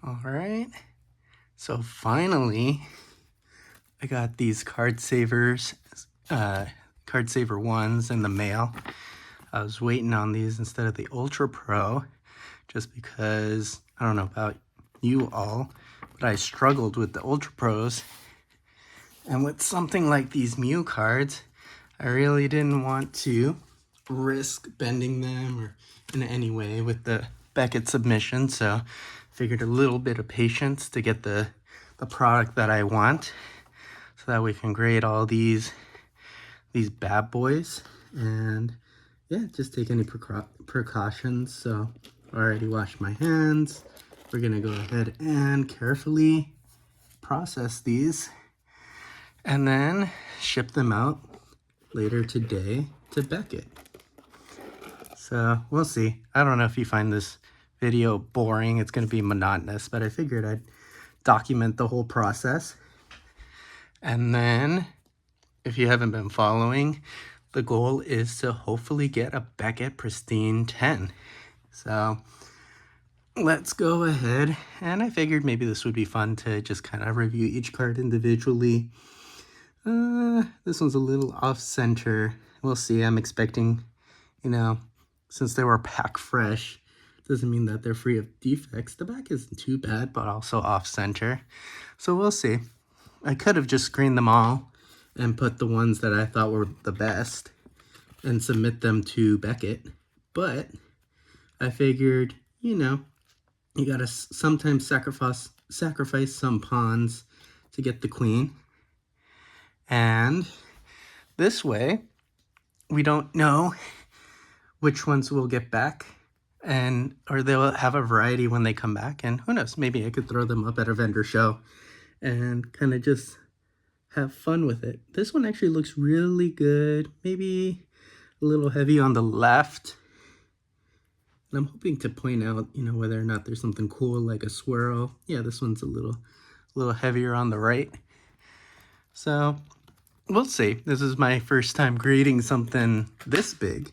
All right, so finally I got these card saver ones in the mail. I was waiting on these instead of the Ultra Pro just because I don't know about you all, but I struggled with the Ultra Pros, and with something like these Mew cards I really didn't want to risk bending them or in any way with the Beckett submission, so figured a little bit of patience to get the product that I want so that we can grade all these bad boys and yeah, just take any precautions. So I already washed my hands. We're gonna go ahead and carefully process these and then ship them out later today to Beckett. So we'll see. I don't know if you find this video boring. It's going to be monotonous, but I figured I'd document the whole process. And then if you haven't been following, the goal is to hopefully get a Beckett Pristine 10. So let's go ahead. And I figured maybe this would be fun to just kind of review each card individually. This one's a little off center. We'll see. I'm expecting, since they were pack fresh, doesn't mean that they're free of defects. The back isn't too bad, but also off center. So we'll see. I could have just screened them all and put the ones that I thought were the best and submit them to Beckett. But I figured, you gotta sometimes sacrifice some pawns to get the queen. And this way, we don't know which ones we'll get back, or they'll have a variety when they come back. And who knows, maybe I could throw them up at a vendor show and kind of just have fun with it. This one actually looks really good. Maybe a little heavy on the left. And I'm hoping to point out, whether or not there's something cool like a swirl. Yeah, this one's a little heavier on the right. So we'll see. This is my first time grading something this big.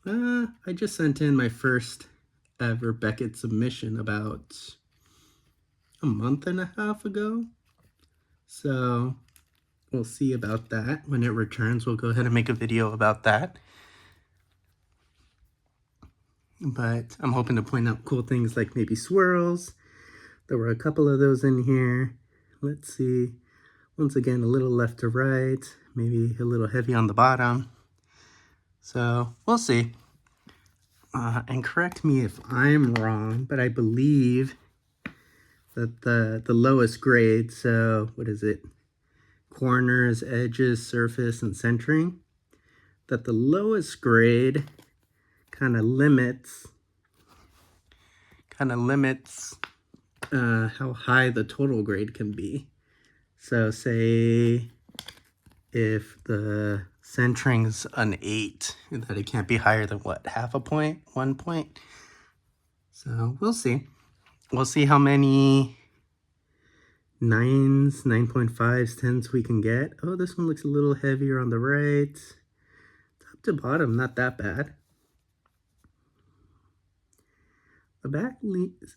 I just sent in my first ever Beckett submission about a month and a half ago. So we'll see about that. When it returns, we'll go ahead and make a video about that. But I'm hoping to point out cool things like maybe swirls. There were a couple of those in here. Let's see. Once again, a little left to right, maybe a little heavy on the bottom. So we'll see. And correct me if I'm wrong, but I believe that the lowest grade, so what is it? Corners, edges, surface, and centering. That the lowest grade kind of limits how high the total grade can be. So say if the centering's an 8, that it can't be higher than what, half a point, 1 point? So we'll see. We'll see how many 9s, 9.5s, 10s we can get. Oh, this one looks a little heavier on the right. Top to bottom, not that bad. The back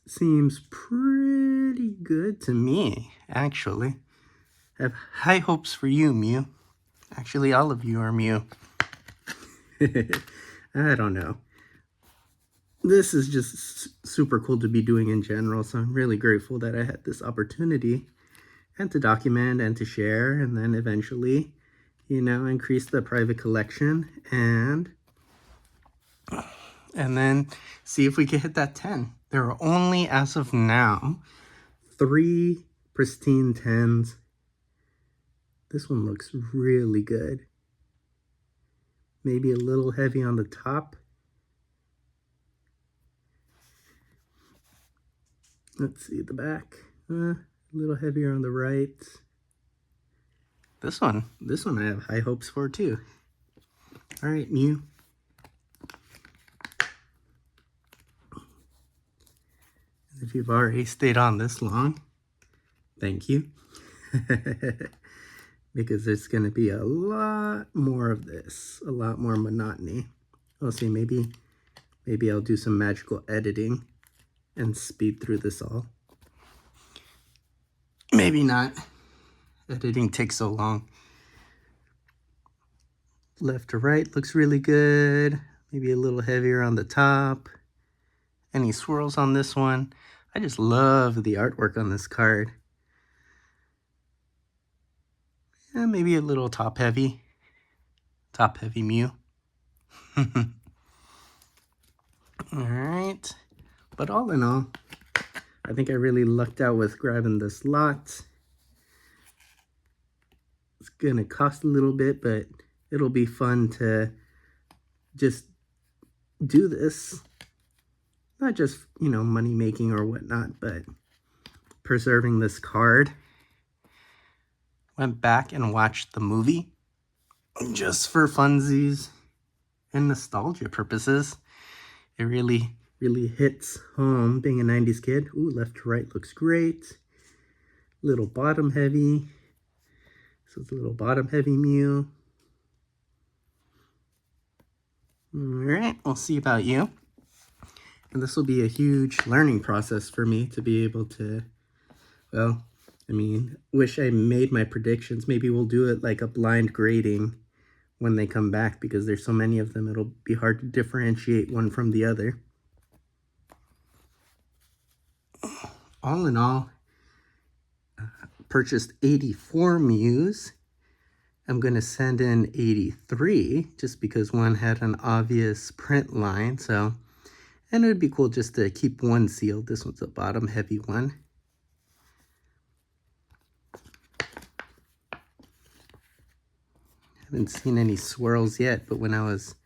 seems pretty good to me, actually. I have high hopes for you, Mew. Actually, all of you are Mew. I don't know. This is just super cool to be doing in general, so I'm really grateful that I had this opportunity and to document and to share, and then eventually, increase the private collection and then see if we can hit that 10. There are only, as of now, 3 pristine 10s. This one looks really good. Maybe a little heavy on the top. Let's see the back. A little heavier on the right. This one I have high hopes for too. All right, Mew. If you've already stayed on this long, thank you. Because there's going to be a lot more of this, a lot more monotony. We'll see, maybe I'll do some magical editing and speed through this all. Maybe not. Editing takes so long. Left to right looks really good. Maybe a little heavier on the top. Any swirls on this one? I just love the artwork on this card. Yeah, maybe a little top heavy Mew. Alright, but all in all, I think I really lucked out with grabbing this lot. It's gonna cost a little bit, but it'll be fun to just do this. Not just, you know, money making or whatnot, but preserving this card. Went back and watched the movie just for funsies and nostalgia purposes. It really hits home being a 90s kid. Ooh, left to right looks great. Little bottom heavy. So it's a little bottom heavy Mew. Alright, we'll see about you. And this will be a huge learning process for me to be able to, well, I mean, wish I made my predictions. Maybe we'll do it like a blind grading when they come back, because there's so many of them, it'll be hard to differentiate one from the other. All in all, purchased 84 Mews. I'm going to send in 83 just because one had an obvious print line. So, and it would be cool just to keep one sealed. This one's a bottom heavy one. Haven't seen any swirls yet, but when I was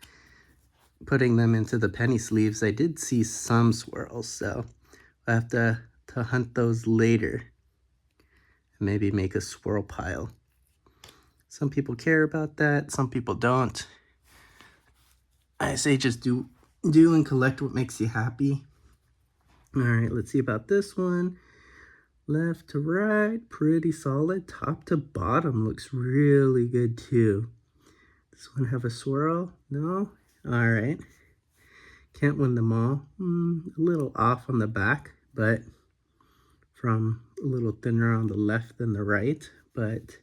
putting them into the penny sleeves, I did see some swirls. So I have to hunt those later and maybe make a swirl pile. Some people care about that, some people don't. I say just do and collect what makes you happy. All right, let's see about this one. Left to right, pretty solid. Top to bottom looks really good too. This one have a swirl? No? All right. Can't win them all. A little off on the back, but from a little thinner on the left than the right, but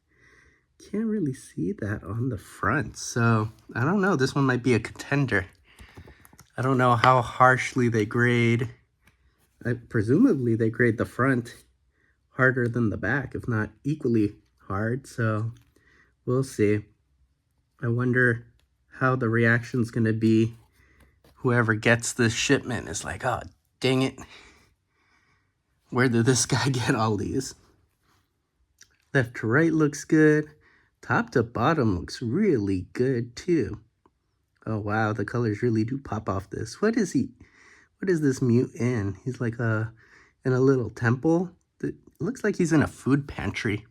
can't really see that on the front. So I don't know, this one might be a contender. I don't know how harshly they grade. Presumably they grade the front harder than the back, if not equally hard. So we'll see. I wonder how the reaction's gonna be. Whoever gets this shipment is like, oh, dang it. Where did this guy get all these? Left to right looks good. Top to bottom looks really good too. Oh wow, the colors really do pop off this. What is he? What is this Mew in? He's like in a little temple. It looks like he's in a food pantry.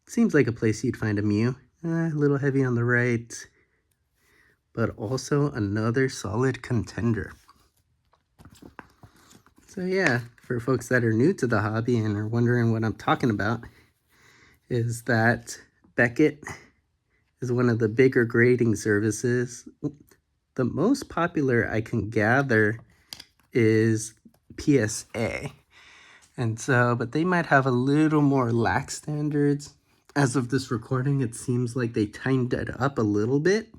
Seems like a place you'd find a Mew. A little heavy on the right, but also another solid contender. So yeah, for folks that are new to the hobby and are wondering what I'm talking about, is that Beckett is one of the bigger grading services. The most popular I can gather is PSA. And so, but they might have a little more lax standards. As of this recording, it seems like they tightened it up a little bit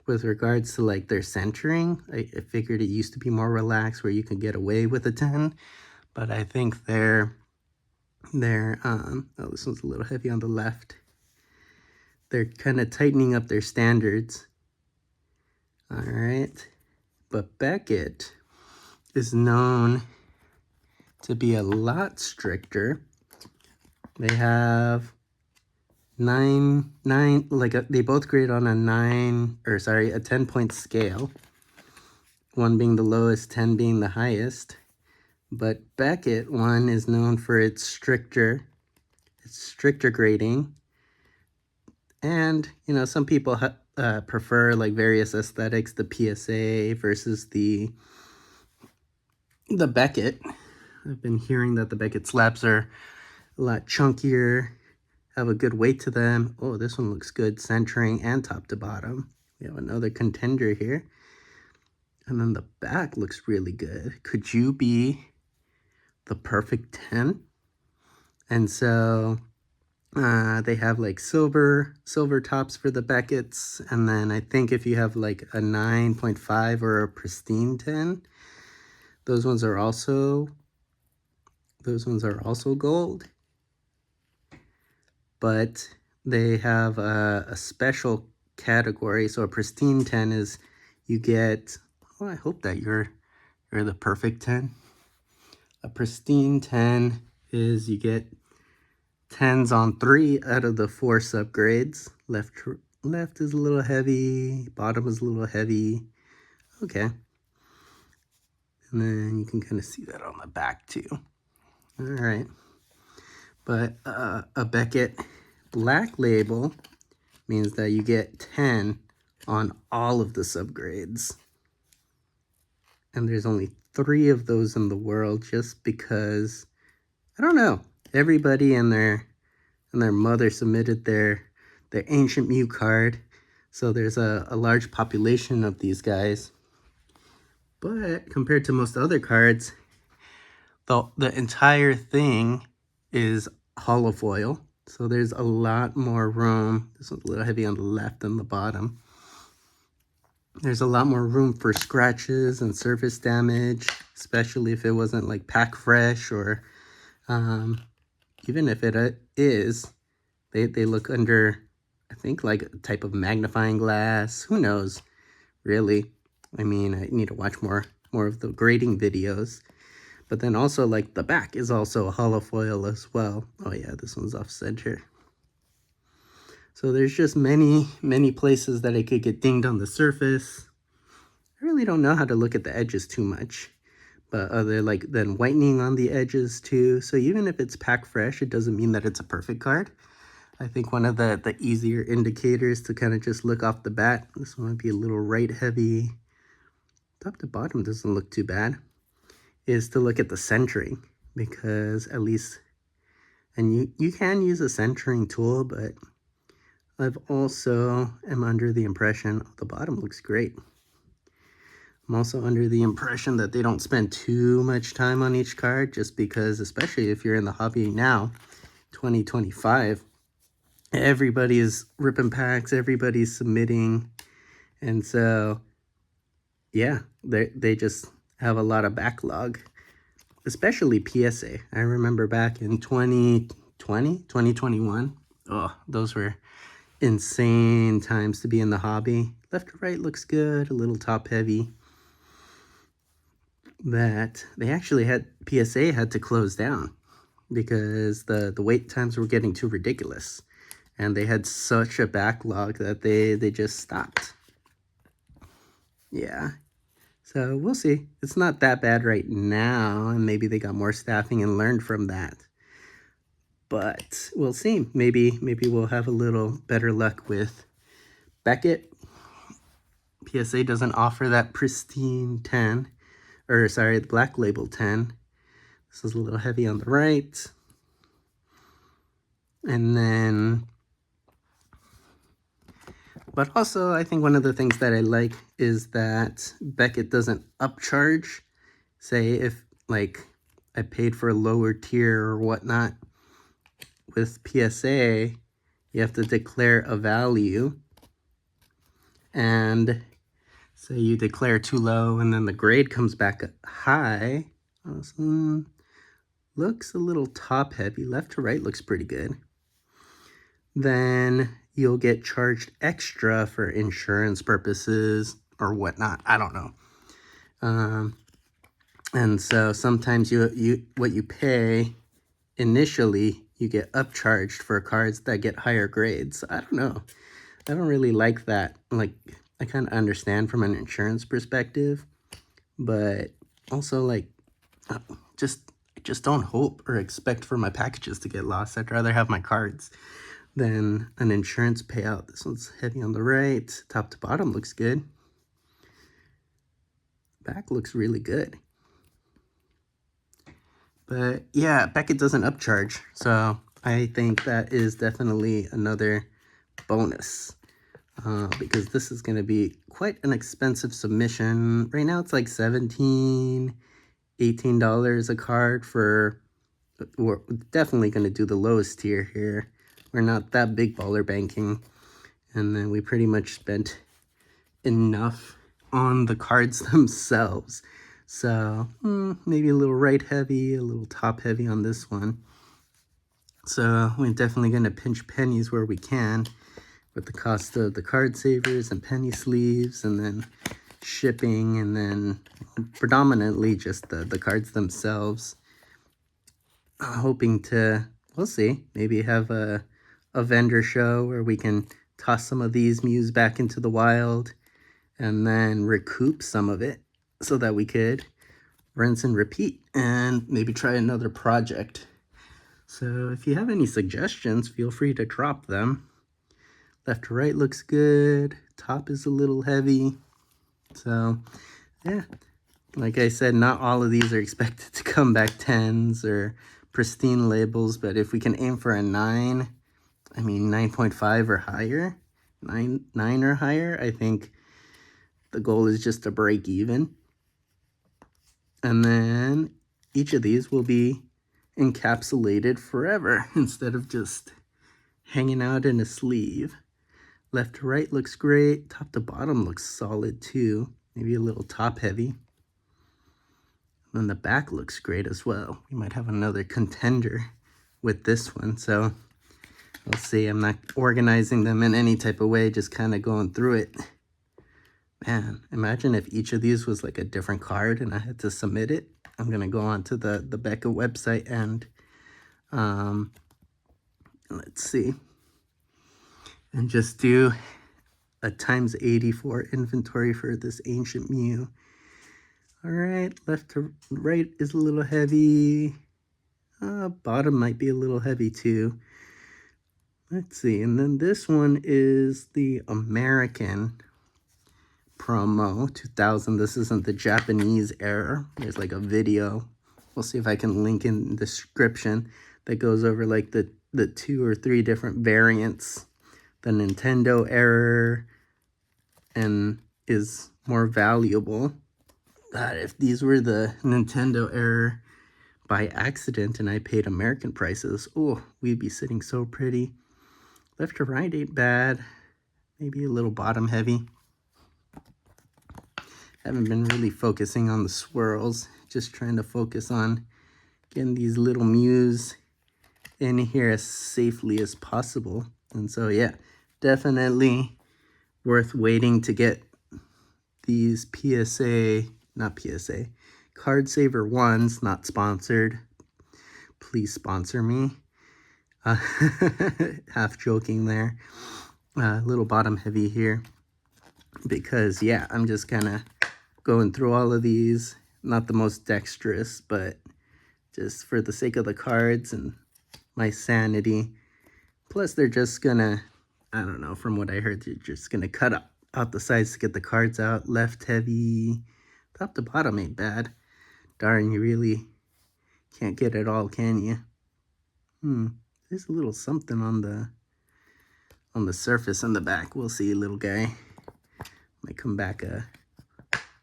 with regards to like their centering. I figured it used to be more relaxed where you could get away with a 10, but I think they're oh, this one's a little heavy on the left. They're kind of tightening up their standards. All right, but Beckett is known to be a lot stricter. They have they both grade on a 10-point scale. One being the lowest, 10 being the highest. But Beckett one is known for its stricter grading. And, you know, some people prefer like various aesthetics, the PSA versus the Beckett. I've been hearing that the Beckett slabs are a lot chunkier, have a good weight to them. Oh, this one looks good, centering and top to bottom. We have another contender here. And then the back looks really good. Could you be the perfect 10? And so they have like silver tops for the Beckett's, and then I think if you have like a 9.5 or a pristine 10, those ones are also gold. But they have a special category. So a pristine 10 is you get, well, I hope that you're the perfect 10. A pristine 10 is you get 10s on 3 out of the 4 subgrades. Left is a little heavy, bottom is a little heavy. Okay. And then you can kind of see that on the back too. All right. But a Beckett Black Label means that you get 10 on all of the subgrades. And there's only 3 of those in the world, just because, I don't know, everybody and their mother submitted their Ancient Mew card. So there's a large population of these guys. But compared to most other cards, the entire thing is hollow foil. So there's a lot more room. This one's a little heavy on the left and the bottom. There's a lot more room for scratches and surface damage, especially if it wasn't like pack fresh, or even if it is, they look under, I think, like a type of magnifying glass. Who knows, really? I mean, I need to watch more of the grading videos. But then also, like, the back is also a hollow foil as well. Oh yeah, this one's off center. So there's just many places that it could get dinged on the surface. I really don't know how to look at the edges too much, but other like then whitening on the edges too. So even if it's pack fresh, it doesn't mean that it's a perfect card. I think one of the easier indicators to kind of just look off the bat, this one might be a little right heavy. Top to bottom doesn't look too bad, is to look at the centering, because at least, and you can use a centering tool, but I've also am under the impression the bottom looks great. I'm also under the impression that they don't spend too much time on each card, just because, especially if you're in the hobby now, 2025, everybody is ripping packs, everybody's submitting, and so yeah, they just have a lot of backlog, especially PSA. I remember back in 2021, oh, those were insane times to be in the hobby. Left to right looks good, a little top heavy. That they actually had, PSA had to close down because the wait times were getting too ridiculous, and they had such a backlog that they just stopped. Yeah, so we'll see. It's not that bad right now, and maybe they got more staffing and learned from that. But we'll see. Maybe we'll have a little better luck with Beckett. PSA doesn't offer that pristine 10, or sorry, the Black Label 10. This is a little heavy on the right. And then, but also I think one of the things that I like is that Beckett doesn't upcharge. Say if like I paid for a lower tier or whatnot, with PSA, you have to declare a value, and say you declare too low and then the grade comes back high. Awesome. Looks a little top heavy. Left to right looks pretty good. Then you'll get charged extra for insurance purposes or whatnot. I don't know. And so sometimes you what you pay initially, you get upcharged for cards that get higher grades. I don't know. I don't really like that. Like, I kind of understand from an insurance perspective, but also like just don't hope or expect for my packages to get lost. I'd rather have my cards than an insurance payout. This one's heavy on the right. Top to bottom looks good. Back looks really good. But yeah, Beckett doesn't upcharge, so I think that is definitely another bonus. because this is going to be quite an expensive submission. Right now it's like $17, $18 a card for, we're definitely going to do the lowest tier here. We're not that big baller banking. And then we pretty much spent enough on the cards themselves. So maybe a little right heavy, a little top heavy on this one. So we're definitely going to pinch pennies where we can with the cost of the card savers and penny sleeves, and then shipping, and then predominantly just the cards themselves. Hoping to, we'll see, maybe have a vendor show where we can toss some of these Mews back into the wild and then recoup some of it so that we could rinse and repeat and maybe try another project. So if you have any suggestions, feel free to drop them. Left to right looks good. Top is a little heavy. So yeah, like I said, not all of these are expected to come back 10s or pristine labels, but if we can aim for a 9, I mean 9.5 or higher, 9 or higher, I think the goal is just to break even. And then each of these will be encapsulated forever instead of just hanging out in a sleeve. Left to right looks great. Top to bottom looks solid too. Maybe a little top heavy. And the back looks great as well. We might have another contender with this one. So we'll see. I'm not organizing them in any type of way, just kind of going through it. Man, imagine if each of these was like a different card and I had to submit it. I'm going to go onto the Becca website and let's see. And just do a ×84 inventory for this Ancient Mew. All right, left to right is a little heavy. Bottom might be a little heavy too. Let's see, and then this one is the American promo 2000. This isn't the Japanese era. There's like a video. We'll see if I can link in the description that goes over like the 2 or 3 different variants. The Nintendo error and is more valuable. God, if these were the Nintendo error by accident and I paid American prices, oh, we'd be sitting so pretty. Left to right ain't bad. Maybe a little bottom heavy. Haven't been really focusing on the swirls. Just trying to focus on getting these little Mews in here as safely as possible. And so, yeah, definitely worth waiting to get these Card Saver ones, not sponsored. Please sponsor me. Half joking there. A little bottom heavy here. Because, yeah, I'm just kind of going through all of these. Not the most dexterous, but just for the sake of the cards and my sanity. Plus, they're just gonna, I don't know, from what I heard, they're just gonna cut out the sides to get the cards out. Left heavy. Top to bottom ain't bad. Darn, you really can't get it all, can you? There's a little something on the surface on the back. We'll see, little guy. Might come back a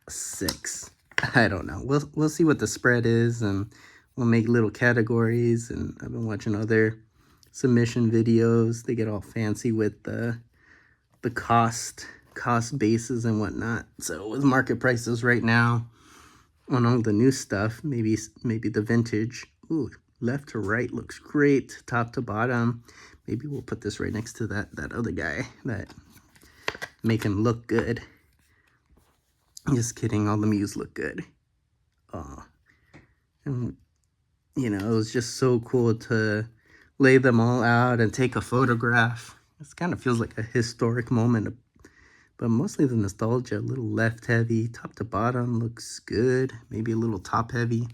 6. I don't know. We'll see what the spread is, and we'll make little categories. And I've been watching other submission videos. They get all fancy with the cost bases and whatnot. So with market prices right now on all the new stuff, maybe the vintage. Ooh, left to right looks great. Top to bottom. Maybe we'll put this right next to that other guy that make him look good. Just kidding, all the Mews look good. And you know, it was just so cool to lay them all out and take a photograph. This kind of feels like a historic moment, but mostly the nostalgia. A little left heavy, top to bottom looks good. Maybe a little top heavy.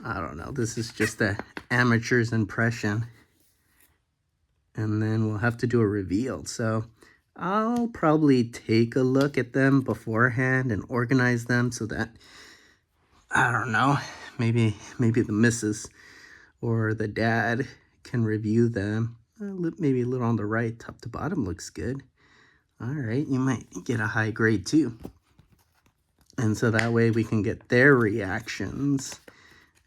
I don't know. This is just an amateur's impression. And then we'll have to do a reveal. So I'll probably take a look at them beforehand and organize them so that, I don't know, maybe the missus or the dad can review them. maybe a little on the right. Top to bottom looks good. All right, you might get a high grade too. And so that way we can get their reactions.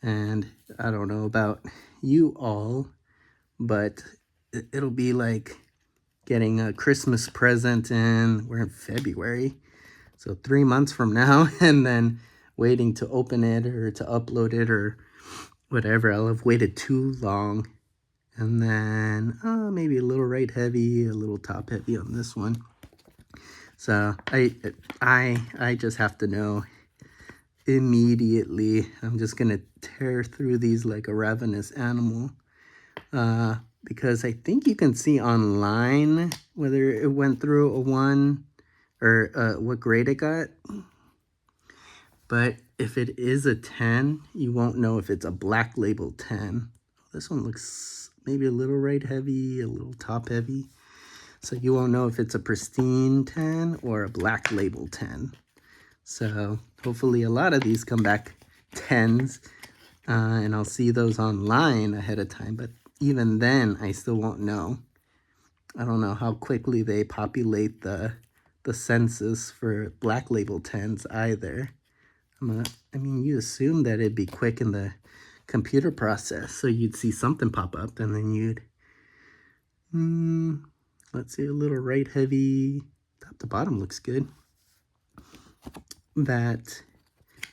And I don't know about you all, but it'll be like getting a Christmas present we're in February. So 3 months from now, and then waiting to open it or to upload it or whatever. I'll have waited too long. And then maybe a little right heavy, a little top heavy on this one. So I just have to know immediately. I'm just gonna tear through these like a ravenous animal, because I think you can see online whether it went through a 1 or what grade it got. But if it is a 10, you won't know if it's a black label 10. This one looks maybe a little right heavy, a little top heavy. So you won't know if it's a pristine 10 or a black label 10. So hopefully a lot of these come back 10s, and I'll see those online ahead of time. But even then, I still won't know. I don't know how quickly they populate the census for black label 10s either. I mean, you assume that it'd be quick in the computer process, so you'd see something pop up, and then you'd, let's see, a little right heavy, top to bottom looks good. That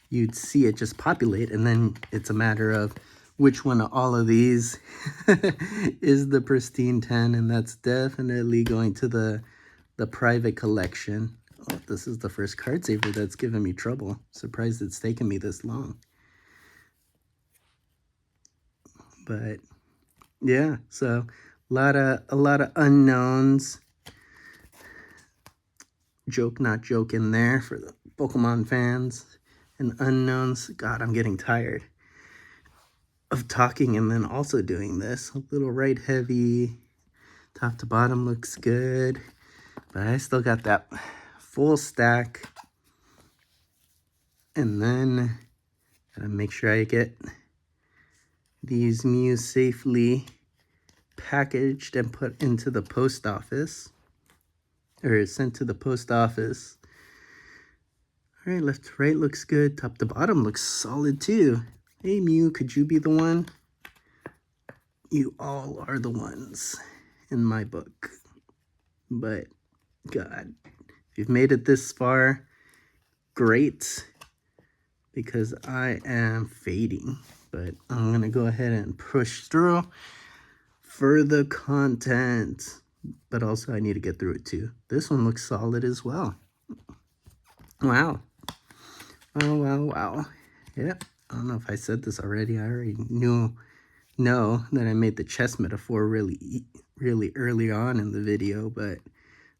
you'd see it just populate, and then it's a matter of which one of all of these is the pristine 10, and that's definitely going to the private collection. Oh, this is the first card saver that's given me trouble. Surprised it's taken me this long. But yeah, so a lot of unknowns. Joke not joke in there for the Pokemon fans and unknowns. God, I'm getting tired of talking and then also doing this. A little right heavy, top to bottom looks good, but I still got that full stack. And then gotta make sure I get these Mews safely packaged and put into the post office, or sent to the post office. All right, left to right looks good. Top to bottom looks solid too. Hey Mew, could you be the one? You all are the ones in my book. But God, if you've made it this far, great, because I am fading. But I'm gonna go ahead and push through for the content, but also I need to get through it too. This one looks solid as well. Wow. Oh, wow. Yep. I don't know if I said this already. I already know that I made the chess metaphor really early on in the video, but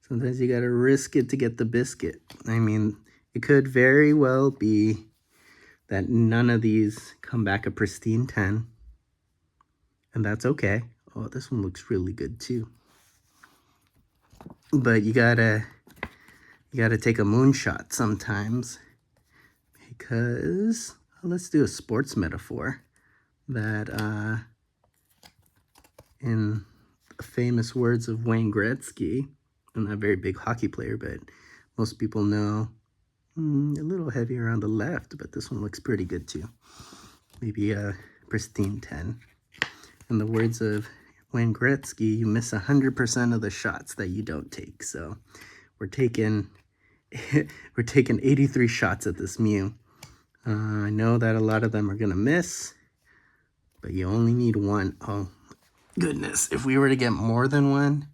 sometimes you gotta risk it to get the biscuit. I mean, it could very well be that none of these come back a pristine 10, and that's okay. Oh, this one looks really good too. But you gotta take a moonshot sometimes, because let's do a sports metaphor that in the famous words of Wayne Gretzky, I'm not a very big hockey player, but most people know a little heavier on the left, but this one looks pretty good too. Maybe a pristine 10. In the words of Wayne Gretzky, you miss 100% of the shots that you don't take. So we're taking 83 shots at this Mew. I know that a lot of them are gonna miss, but you only need one. Oh goodness, if we were to get more than one,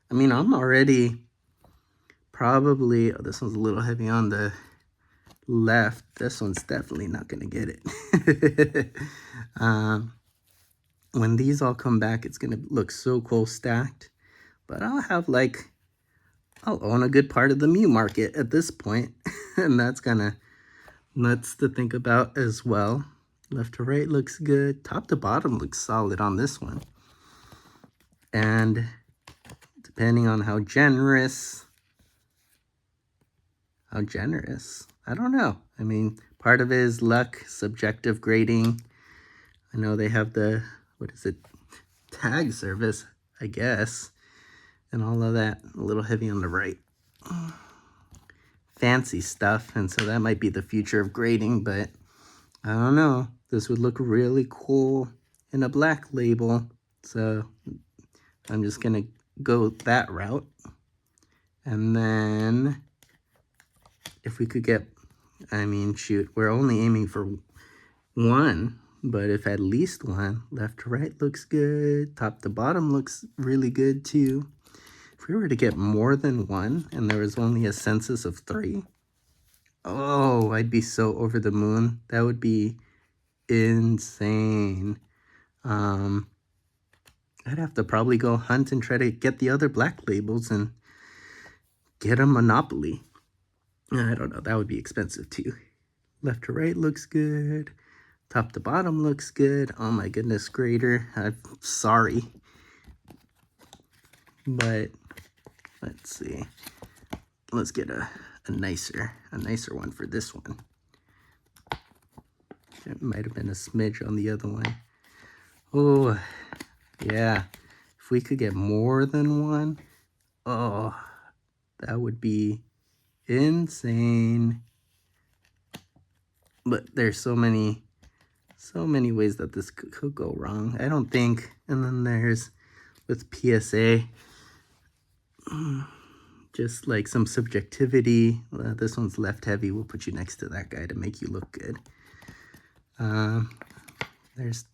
I mean, I'm already probably, oh, this one's a little heavy on the left. This one's definitely not gonna get it. When these all come back, it's gonna look so cool stacked, but I'll own a good part of the Mew market at this point, and that's kind of nuts to think about as well. Left to right looks good. Top to bottom looks solid on this one. And depending on how generous, I don't know. I mean, part of it is luck, subjective grading. I know they have the, tag service. I guess. And all of that, a little heavy on the right. Fancy stuff, and so that might be the future of grading, but I don't know. This would look really cool in a black label, so I'm just gonna go that route. And then if we could get, I mean, shoot, we're only aiming for one, but if at least one, left to right looks good, top to bottom looks really good too. If we were to get more than one and there was only a census of 3, oh, I'd be so over the moon. That would be insane. I'd have to probably go hunt and try to get the other black labels and get a monopoly. I don't know, that would be expensive too. Left to right looks good. Top to bottom looks good. Oh my goodness, grader, I'm sorry. But let's see. Let's get a nicer one for this one. It might have been a smidge on the other one. Oh, yeah. If we could get more than one, oh, that would be insane. But there's so many ways that this could go wrong. I don't think. And then there's with PSA, just like some subjectivity. This one's left heavy. We'll put you next to that guy to make you look good. There's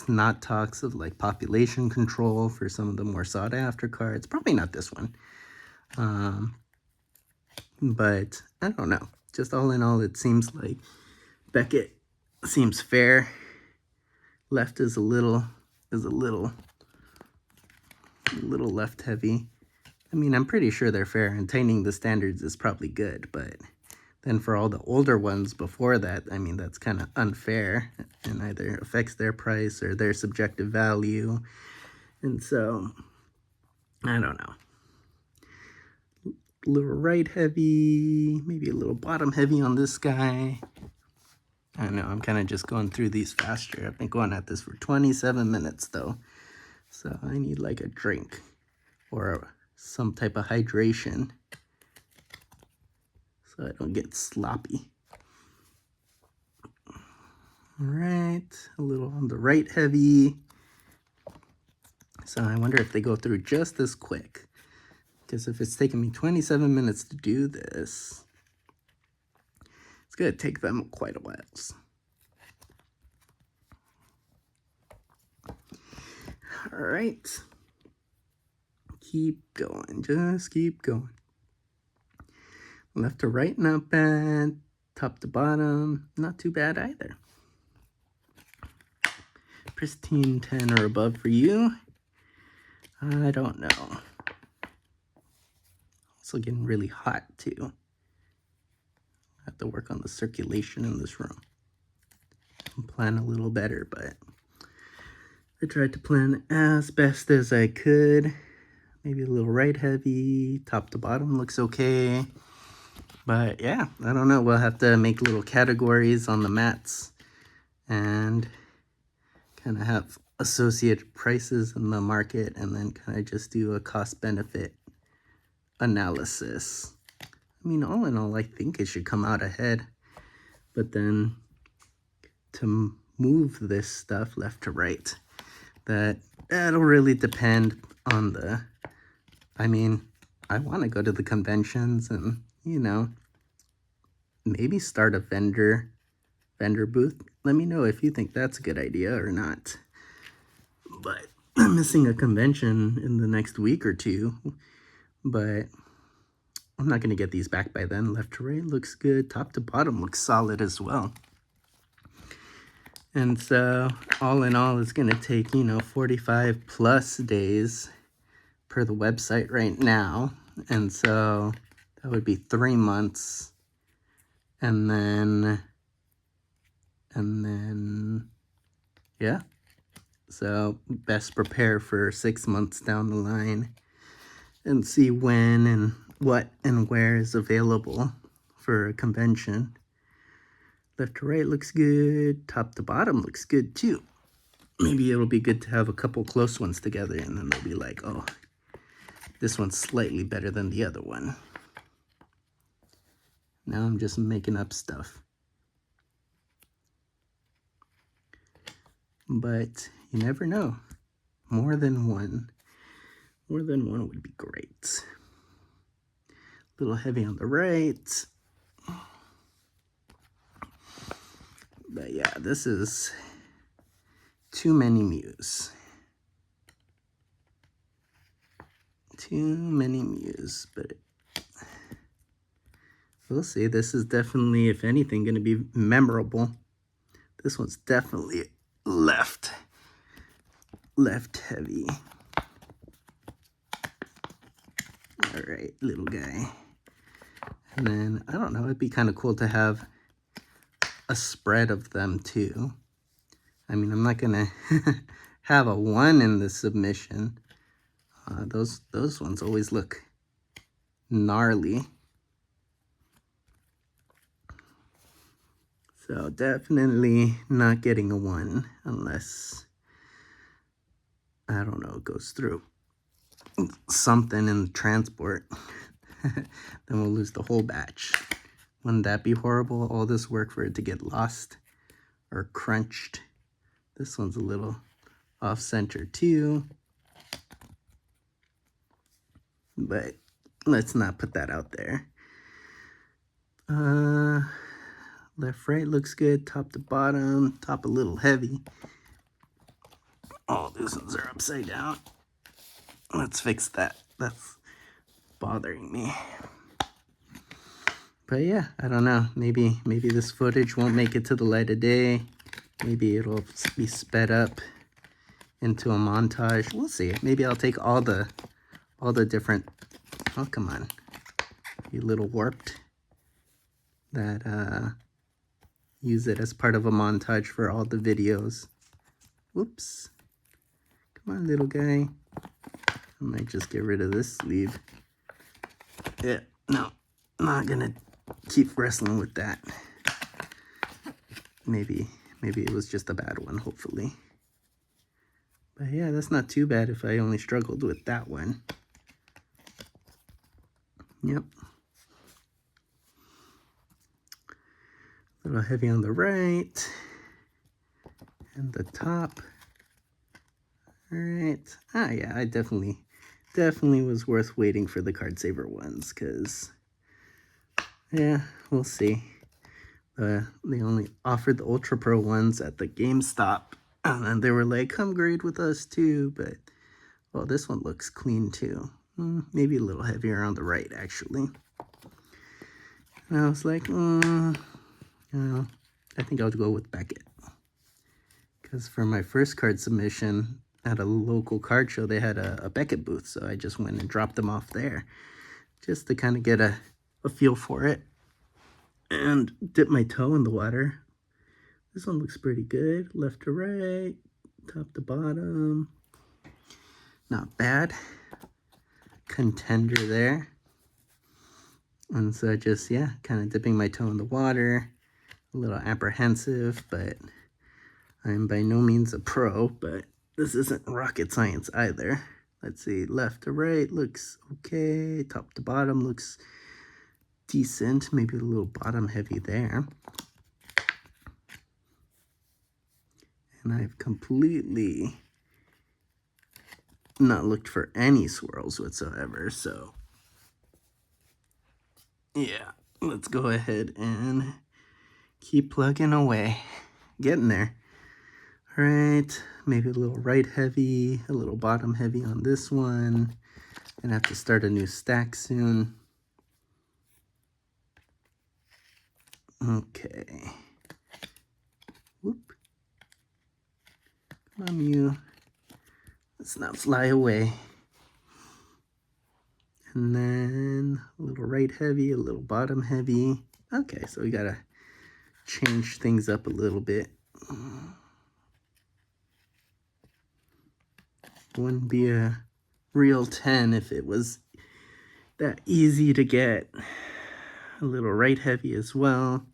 not talks of like population control for some of the more sought after cards. Probably not this one. But I don't know. Just all in all, it seems like Beckett seems fair. Left is a little left heavy. I mean, I'm pretty sure they're fair, and tightening the standards is probably good, but then for all the older ones before that, I mean, that's kind of unfair and either affects their price or their subjective value. And so, I don't know. A little right heavy, maybe a little bottom heavy on this guy. I don't know, I'm kind of just going through these faster. I've been going at this for 27 minutes though. So I need like a drink or some type of hydration so I don't get sloppy. All right, a little on the right heavy. So I wonder if they go through just as quick, because if it's taking me 27 minutes to do this, it's gonna take them quite a while. All right, keep going, just keep going. Left to right, not bad. Top to bottom, not too bad either. Pristine 10 or above for you. I don't know. Also getting really hot too. I have to work on the circulation in this room. Plan a little better, but I tried to plan as best as I could. Maybe a little right heavy. Top to bottom looks okay. But yeah, I don't know. We'll have to make little categories on the mats and kind of have associated prices in the market and then kind of just do a cost-benefit analysis. I mean, all in all, I think it should come out ahead. But then to move this stuff left to right, that'll really depend on the, I mean, I want to go to the conventions and, you know, maybe start a vendor booth. Let me know if you think that's a good idea or not. But I'm missing a convention in the next week or two, but I'm not going to get these back by then. Left to right looks good. Top to bottom looks solid as well. And so all in all, it's going to take, 45 plus days per the website right now. And so that would be 3 months. And then, yeah. So best prepare for 6 months down the line and see when and what and where is available for a convention. Left to right looks good. Top to bottom looks good too. maybe it'll be good to have a couple close ones together, and then they'll be like, oh, this one's slightly better than the other one. Now I'm just making up stuff. But you never know. More than one would be great. A little heavy on the right. But yeah, this is too many Mews. Too many Mews, but we'll see. This is definitely, if anything, going to be memorable. This one's definitely left heavy. All right, little guy. And then, I don't know, it'd be kind of cool to have a spread of them too. I mean, I'm not gonna have a 1 in the submission. Those ones always look gnarly. So definitely not getting a 1 unless, I don't know, it goes through something in the transport. Then we'll lose the whole batch. Wouldn't that be horrible? All this work for it to get lost or crunched. This one's a little off center too. But let's not put that out there. Left, right looks good. Top to bottom. Top a little heavy. Oh, these ones are upside down. Let's fix that. That's bothering me. But yeah, I don't know. Maybe this footage won't make it to the light of day. Maybe it'll be sped up into a montage. We'll see. Maybe I'll take all the different. Oh, come on, you little warped. That use it as part of a montage for all the videos. Whoops. Come on, little guy. I might just get rid of this sleeve. Yeah, no, not gonna keep wrestling with that. Maybe it was just a bad one, hopefully. But yeah, that's not too bad if I only struggled with that one. Yep. A little heavy on the right. And the top. Alright. Ah, yeah, I definitely was worth waiting for the card saver ones, because, yeah, we'll see. They only offered the Ultra Pro ones at the GameStop, and they were like, come grade with us too, but, well, this one looks clean too. Maybe a little heavier on the right, actually. And I was like, I think I'll go with Beckett. Because for my first card submission at a local card show, they had a Beckett booth, so I just went and dropped them off there just to kind of get a feel for it and dip my toe in the water. This one looks pretty good. Left to right, top to bottom. Not bad. Contender there. And so just, yeah, kind of dipping my toe in the water. A little apprehensive, but I'm by no means a pro, but this isn't rocket science either. Let's see, left to right looks okay. Top to bottom looks decent. Maybe a little bottom heavy there. And I've completely not looked for any swirls whatsoever, so yeah, let's go ahead and keep plugging away. Getting there. All right, maybe a little right heavy, a little bottom heavy on this one. Gonna have to start a new stack soon. Okay. Whoop. Come on, you. Let's not fly away. And then a little right heavy, a little bottom heavy. Okay, so we gotta change things up a little bit. Wouldn't be a real 10 if it was that easy to get. A little right heavy as well.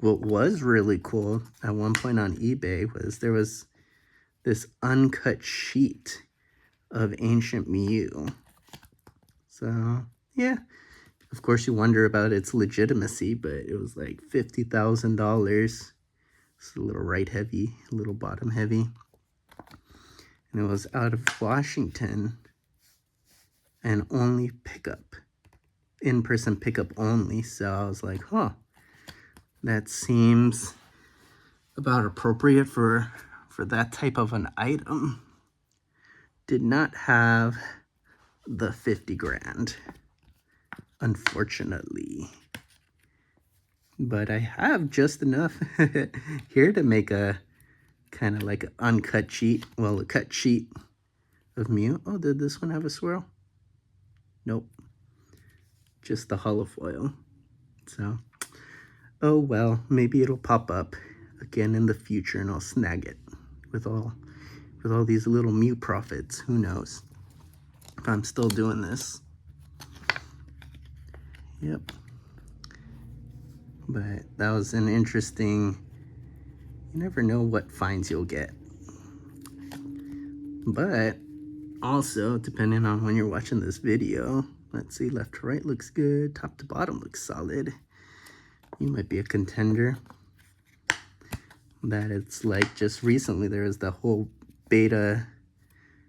What was really cool at one point on eBay was there was this uncut sheet of Ancient Mew. So, yeah. Of course, you wonder about its legitimacy, but it was like $50,000. It's a little right heavy, a little bottom heavy. And it was out of Washington and only pickup, in-person pickup only. So I was like, huh, that seems about appropriate for that type of an item. Did not have the 50 grand, unfortunately. But I have just enough here to make a kind of like an uncut sheet, well, a cut sheet of Mew. Oh, did this one have a swirl? Nope. Just the hollow foil. So, oh well, maybe it'll pop up again in the future and I'll snag it with all these little Mew profits. Who knows if I'm still doing this. Yep. But that was an interesting, you never know what finds you'll get. But also, depending on when you're watching this video, let's see, left to right looks good, top to bottom looks solid. You might be a contender. That it's like just recently there was the whole beta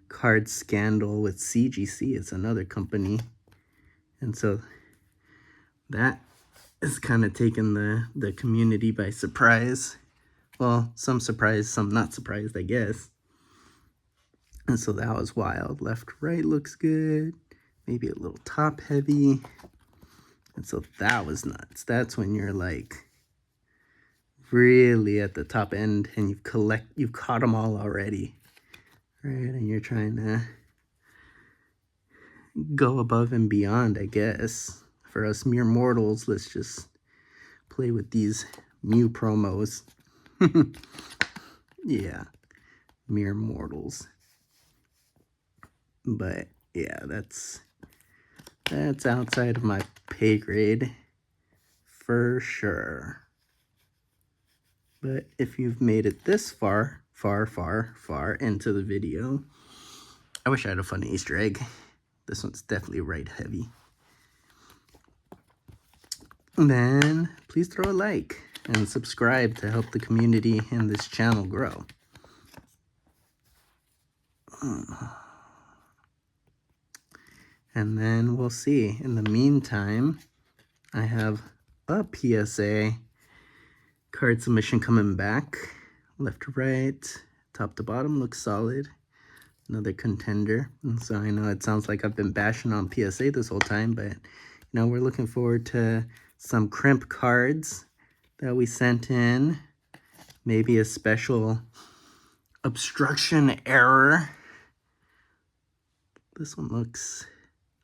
card scandal with CGC. It's another company. And so that is kind of taken the community by surprise. Well, some surprised, some not surprised, I guess. And so that was wild. Left, right looks good. Maybe a little top heavy. And so that was nuts. That's when you're like really at the top end and you've caught them all already. Right? And you're trying to go above and beyond, I guess. For us mere mortals, let's just play with these Mew promos. Yeah, mere mortals. But yeah, that's outside of my pay grade for sure. But if you've made it this far into the video, I wish I had a fun Easter egg. This one's definitely right heavy. And then please throw a like and subscribe to help the community and this channel grow. And then we'll see. In the meantime, I have a PSA card submission coming back. Left to right, top to bottom looks solid. Another contender. And so I know it sounds like I've been bashing on PSA this whole time, but you know, we're looking forward to some crimp cards that we sent in. Maybe a special obstruction error. This one looks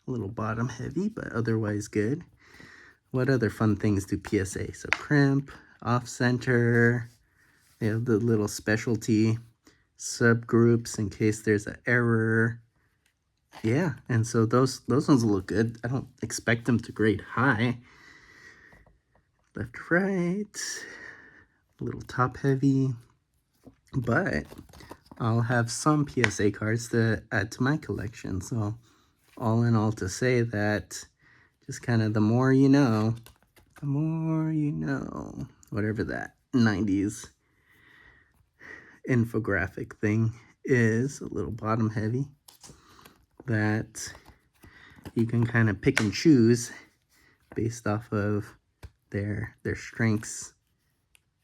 a little bottom heavy, but otherwise good. What other fun things do PSA? So crimp, off center, they have the little specialty subgroups in case there's an error. Yeah, and so those ones look good. I don't expect them to grade high. Left, right, a little top heavy, but I'll have some PSA cards to add to my collection. So all in all, to say that just kind of the more you know, whatever that 90s infographic thing is, a little bottom heavy, that you can kind of pick and choose based off of their strengths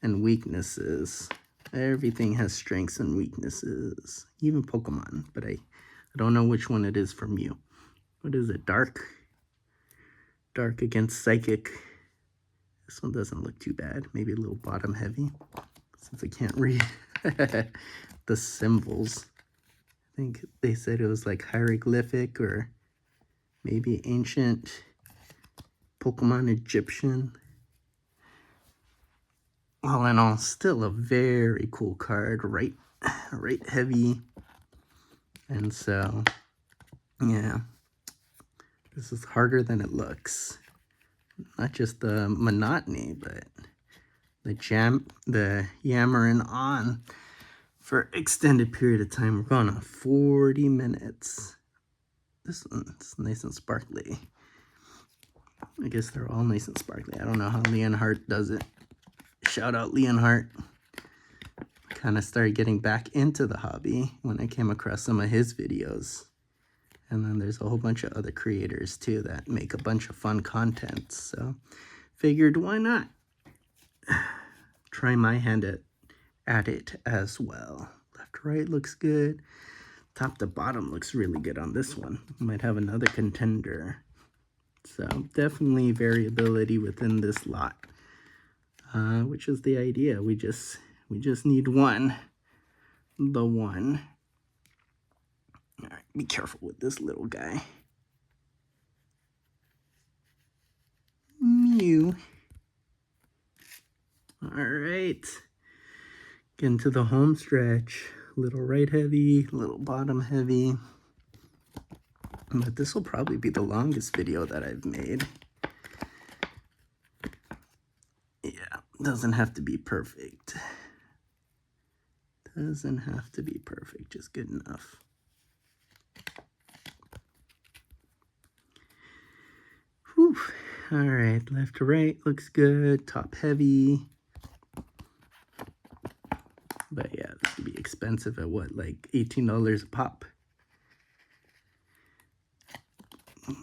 and weaknesses. Everything has strengths and weaknesses, even Pokemon, but I don't know which one it is from you. What is it? Dark against Psychic. This one doesn't look too bad. Maybe a little bottom heavy, since I can't read the symbols. I think they said it was like hieroglyphic or maybe ancient Pokemon Egyptian. All in all, still a very cool card, right heavy. And so, yeah, this is harder than it looks. Not just the monotony, but the yammering on for extended period of time. We're going on 40 minutes. This one's nice and sparkly. I guess they're all nice and sparkly. I don't know how Leonhardt does it. Shout out Leonhardt. Kind of started getting back into the hobby when I came across some of his videos. And then there's a whole bunch of other creators too that make a bunch of fun content. So figured why not try my hand at it as well. Left to right looks good. Top to bottom looks really good on this one. Might have another contender. So definitely variability within this lot, which is the idea. We just need one. The one. All right, be careful with this little guy. Mew. All right. Get into the home stretch. Little right heavy, little bottom heavy. But this will probably be the longest video that I've made. Yeah, doesn't have to be perfect. Doesn't have to be perfect, just good enough. Whew. All right, left to right looks good. Top heavy. But yeah, this would be expensive at what, like $18 a pop?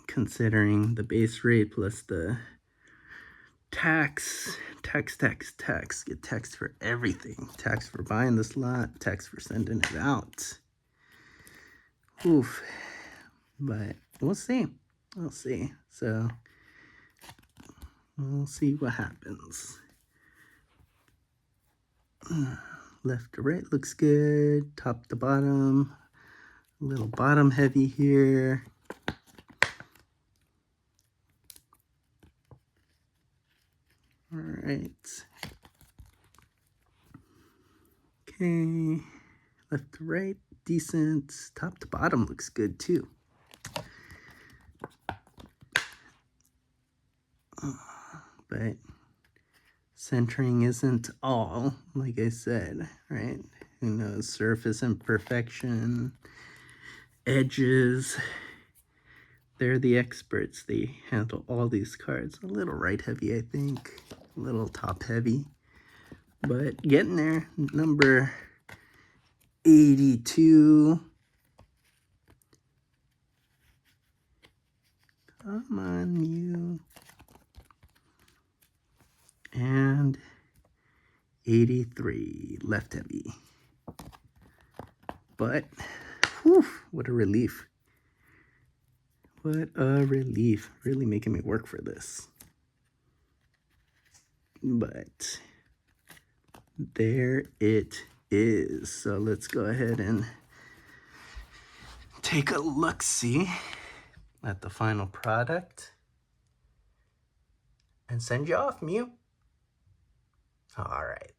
Considering the base rate plus the tax. Get taxed for everything. Tax for buying this lot, tax for sending it out. Oof. But we'll see. We'll see. So we'll see what happens. Left to right looks good. Top to bottom. A little bottom heavy here. All right. Okay. Left to right, decent. Top to bottom looks good too. But centering isn't all, like I said, right? Who knows? Surface imperfection, edges. They're the experts. They handle all these cards. A little right heavy, I think. A little top heavy. But getting there. Number 82. Come on, you. And 83. Left heavy. But, whew, what a relief. What a relief. Really making me work for this. But there it is. So let's go ahead and take a look-see at the final product and send you off, Mew. All right.